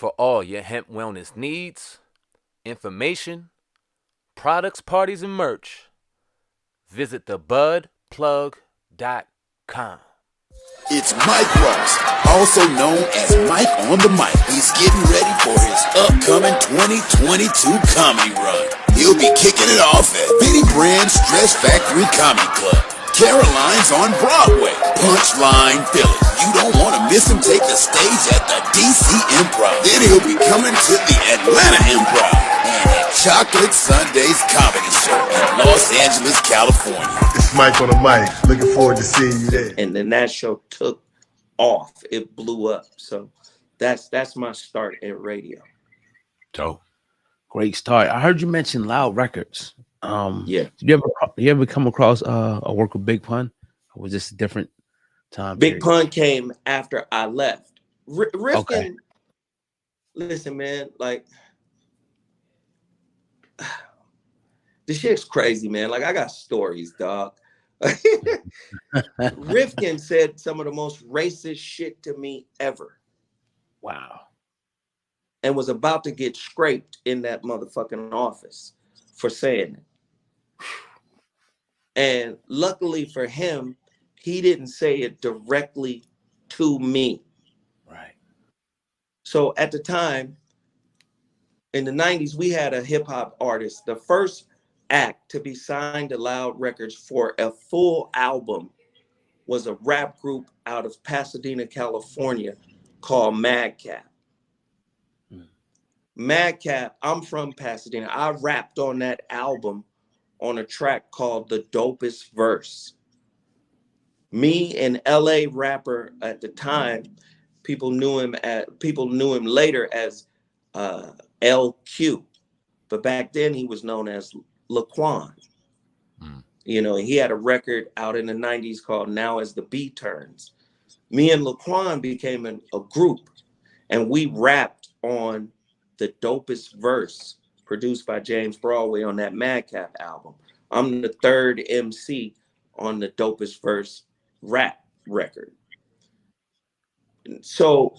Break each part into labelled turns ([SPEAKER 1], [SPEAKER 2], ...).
[SPEAKER 1] For all your hemp wellness needs, information, products, parties, and merch, visit thebudplug.com.
[SPEAKER 2] It's Mike Ross, also known as Mike on the Mic. He's getting ready for his upcoming 2022 comedy run. He'll be kicking it off at Benny Brand's Dress Factory Comedy Club. Caroline's on Broadway. Punchline Philly. You don't want to miss him take the stage at the DC Improv. Then he'll be coming to the Atlanta Improv and at Chocolate Sunday's Comedy Show in Los Angeles, California.
[SPEAKER 3] It's Mike on the Mic. Looking forward to seeing you there.
[SPEAKER 4] And then that show took off. It blew up. So that's my start in radio.
[SPEAKER 5] Dope. Great start. I heard you mention Loud Records.
[SPEAKER 4] Yeah.
[SPEAKER 5] You ever come across a work with Big Pun? Or was this a different time?
[SPEAKER 4] Big Pun came after I left. Rifkind,
[SPEAKER 5] Okay.
[SPEAKER 4] Listen, man, like this shit's crazy, man. Like I got stories, dog. Rifkind said some of the most racist shit to me ever.
[SPEAKER 5] Wow.
[SPEAKER 4] And was about to get scraped in that motherfucking office for saying it. And luckily for him, he didn't say it directly to me.
[SPEAKER 5] Right.
[SPEAKER 4] So at the time, in the 90s, we had a hip hop artist, the first act to be signed to Loud Records for a full album was a rap group out of Pasadena, California called Madcap. Madcap, I'm from Pasadena. I rapped on that album on a track called The Dopest Verse. Me and LA rapper at the time, people knew him later as LQ. But back then he was known as Laquan. You know, he had a record out in the 90s called Now As the Beat Turns. Me and Laquan became a group, and we rapped on The Dopest Verse, produced by James Broadway on that Madcap album. I'm the third MC on The Dopest Verse rap record. So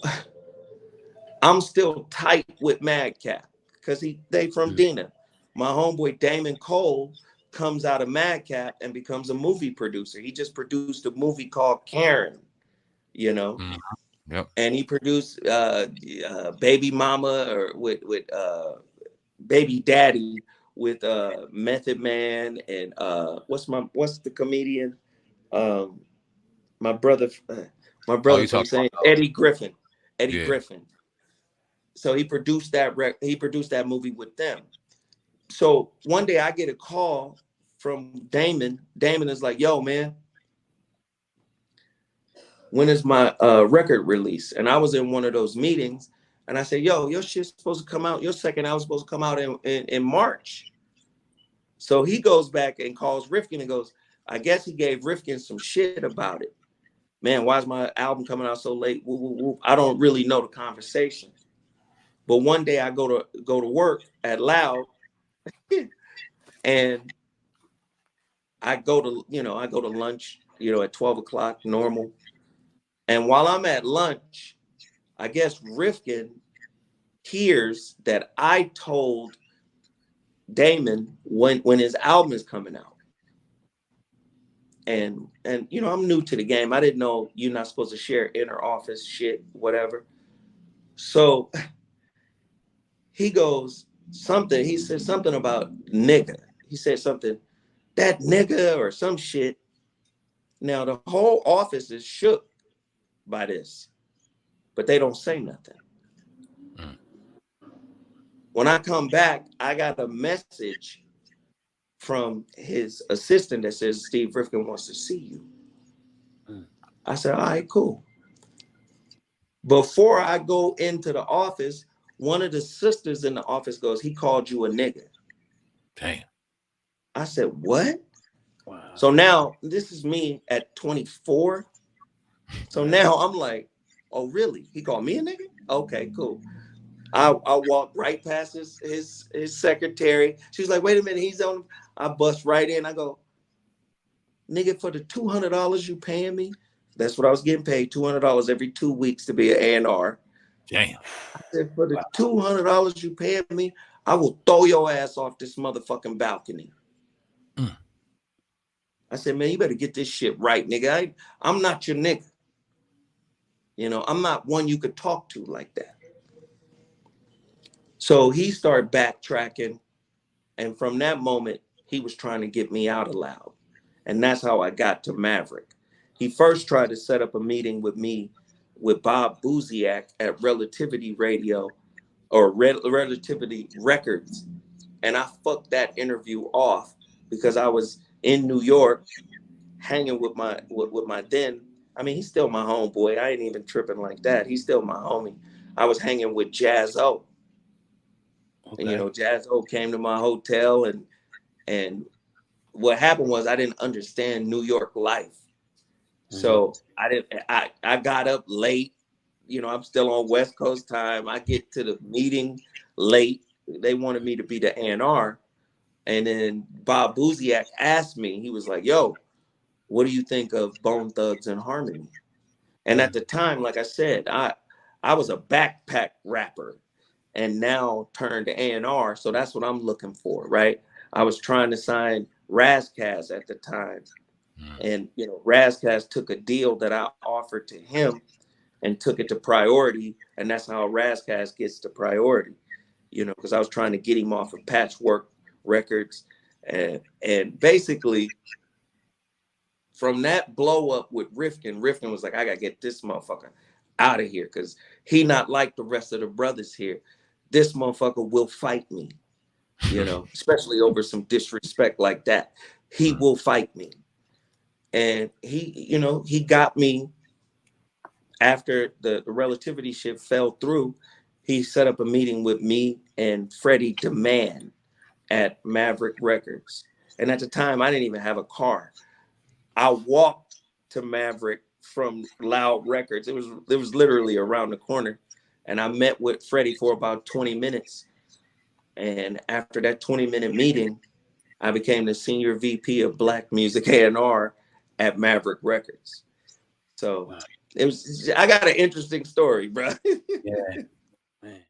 [SPEAKER 4] I'm still tight with Madcap because they from Dina. My homeboy Damon Cole comes out of Madcap and becomes a movie producer. He just produced a movie called Karen, you know.
[SPEAKER 6] Yep.
[SPEAKER 4] And he produced Baby Mama or with Baby Daddy with Method Man and what's the comedian? My brother from saying Eddie Griffin. Eddie Griffin. So he produced that movie with them. So one day I get a call from Damon. Damon is like, yo, man, when is my record release? And I was in one of those meetings and I said, yo, your shit's supposed to come out. Your second album's supposed to come out in March. So he goes back and calls Rifkind and goes, I guess he gave Rifkind some shit about it. Man, why is my album coming out so late? Woo, woo, woo. I don't really know the conversation. But one day I go to work at Loud and I go to lunch, at 12 o'clock normal. And while I'm at lunch, I guess Rifkind hears that I told Damon when his album is coming out. And I'm new to the game. I didn't know you're not supposed to share inner office shit, whatever. So he said something about nigga. He said something, that nigga or some shit. Now the whole office is shook by this, but they don't say nothing. When I come back, I got a message from his assistant that says, Steve Rifkind wants to see you. I said, all right, cool. Before I go into the office, one of the sisters in the office goes, he called you a nigga.
[SPEAKER 6] Damn.
[SPEAKER 4] I said, what?
[SPEAKER 5] Wow.
[SPEAKER 4] So now this is me at 24. So now I'm like, oh, really? He called me a nigga? Okay, cool. I walk right past his secretary. She's like, wait a minute, he's on. I bust right in. I go, nigga, for the $200 you paying me? That's what I was getting paid, $200 every 2 weeks to be an A&R.
[SPEAKER 6] Damn.
[SPEAKER 4] I said, for the $200 you paying me, I will throw your ass off this motherfucking balcony.
[SPEAKER 6] Mm.
[SPEAKER 4] I said, man, you better get this shit right, nigga. I'm not your nigga. You know, I'm not one you could talk to like that. So he started backtracking. And from that moment, he was trying to get me out of Loud. And that's how I got to Maverick. He first tried to set up a meeting with me with Bob Buziak at Relativity Radio or Relativity Records. And I fucked that interview off because I was in New York hanging with my then. I mean, he's still my homeboy. I ain't even tripping like that. He's still my homie. I was hanging with Jazz O. And you
[SPEAKER 5] Okay.
[SPEAKER 4] know, Jazz O came to my hotel and what happened was I didn't understand New York life. So I got up late. You know, I'm still on West Coast time. I get to the meeting late. They wanted me to be the A&R. And then Bob Buziak asked me, he was like, yo, what do you think of Bone Thugs and Harmony? And at the time, like I said, I was a backpack rapper and now turned to A&R. So that's what I'm looking for, right? I was trying to sign Razkaz at the time. And, you know, Razkaz took a deal that I offered to him and took it to Priority. And that's how Razkaz gets to Priority, you know, because I was trying to get him off of Patchwork Records. And basically, from that blow up with Rifkind was like, I got to get this motherfucker out of here because he not like the rest of the brothers here. This motherfucker will fight me, you know, especially over some disrespect like that. He will fight me. And he, you know, he got me after the relativity shit fell through. He set up a meeting with me and Freddie Demand at Maverick Records. And at the time, I didn't even have a car. I walked to Maverick from Loud Records. It was literally around the corner. And I met with Freddie for about 20 minutes. And after that 20-minute meeting, I became the senior VP of Black Music A&R at Maverick Records. So it was. I got an interesting story, bro.
[SPEAKER 5] Yeah, man.